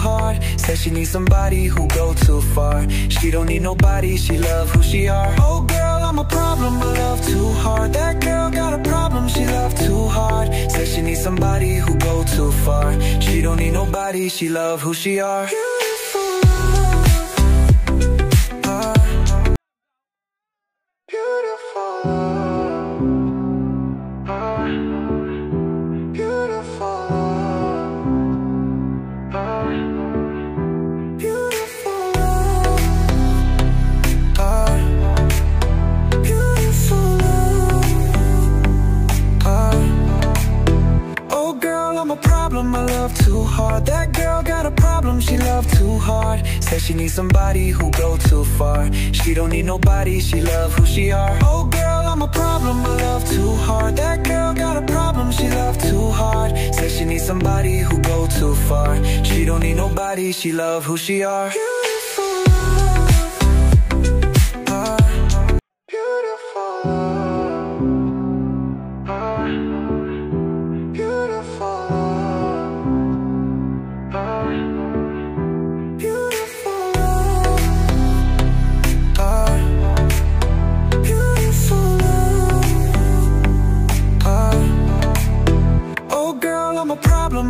hard. Says she needs somebody who go too far. She don't need nobody, she love who she are. Oh girl, I'm a problem, I love too hard. That girl got a problem, she love too hard. Says she needs somebody who go too far. She don't need nobody, she love who she are. That girl got a problem, she love too hard. Says she needs somebody who go too far. She don't need nobody, she love who she are. Oh girl, I'm a problem, I love too hard. That girl got a problem, she love too hard. Says she needs somebody who go too far. She don't need nobody, she love who she are.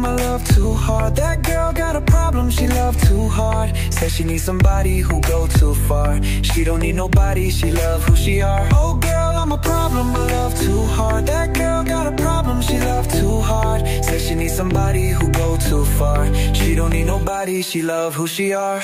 I love too hard. That girl got a problem, she love too hard. Says she needs somebody who go too far. She don't need nobody, she love who she are. Oh girl, I'm a problem, I love too hard. That girl got a problem, she love too hard. Says she needs somebody who go too far. She don't need nobody, she love who she are.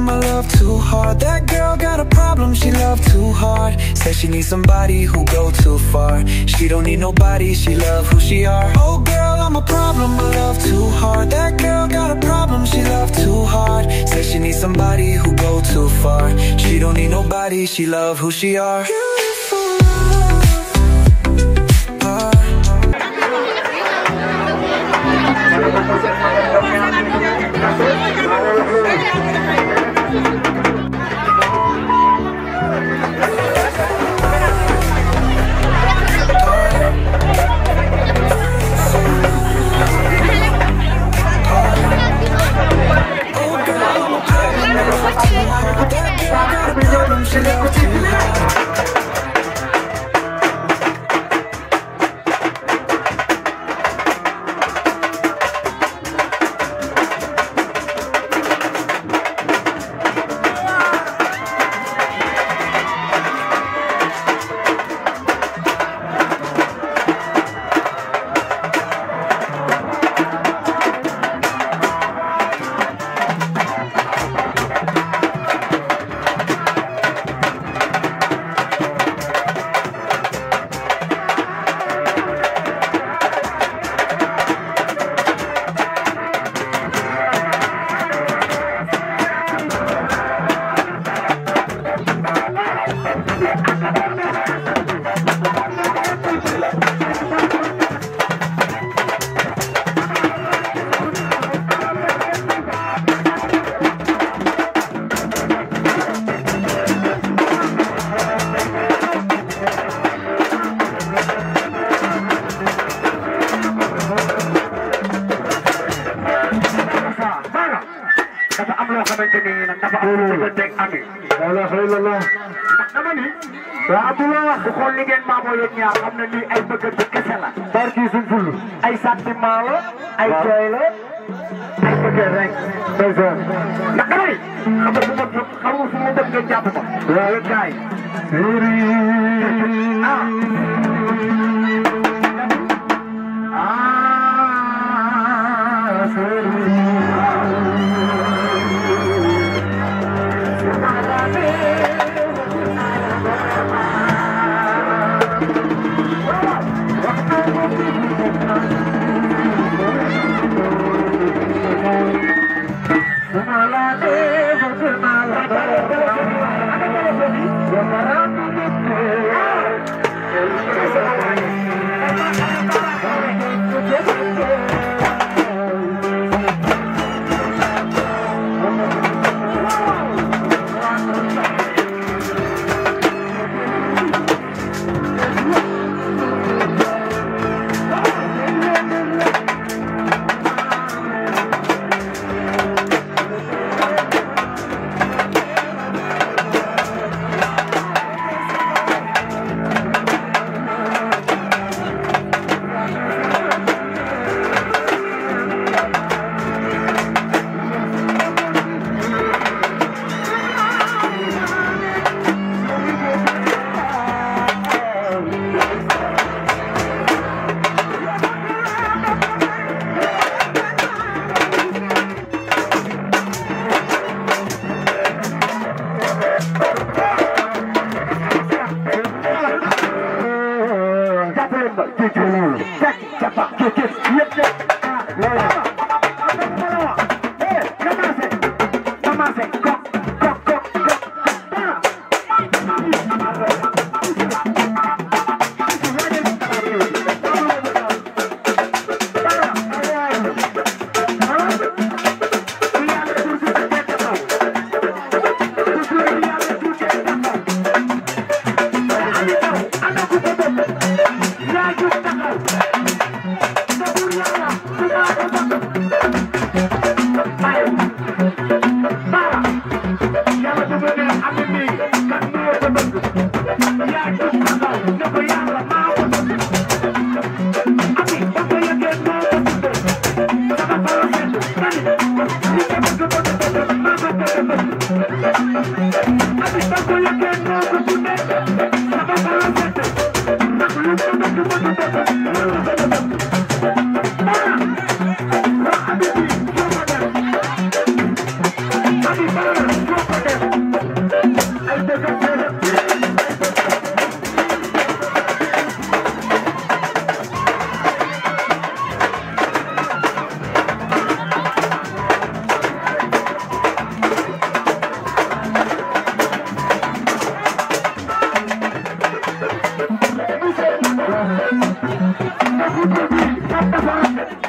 I love too hard. That girl got a problem, she love too hard. Says she needs somebody who go too far. She don't need nobody, she love who she are. Oh girl, I'm a problem, I love too hard. That girl got a problem, she love too hard. Says she needs somebody who go too far. She don't need nobody, she love who she are. ay sentiment la ay jooy la ay bëgg rek ndeysaan ndax damay xam nga fu ma dem nga jàpp ma waaye gaay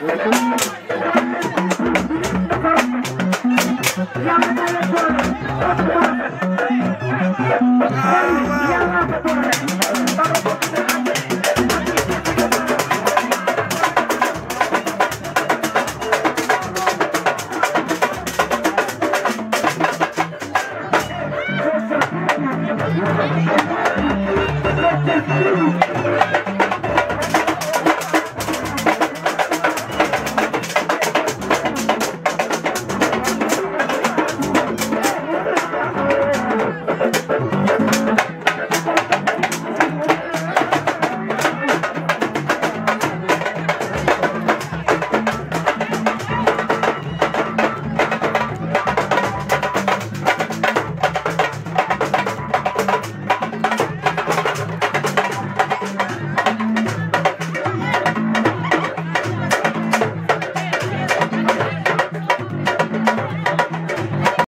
Let's go.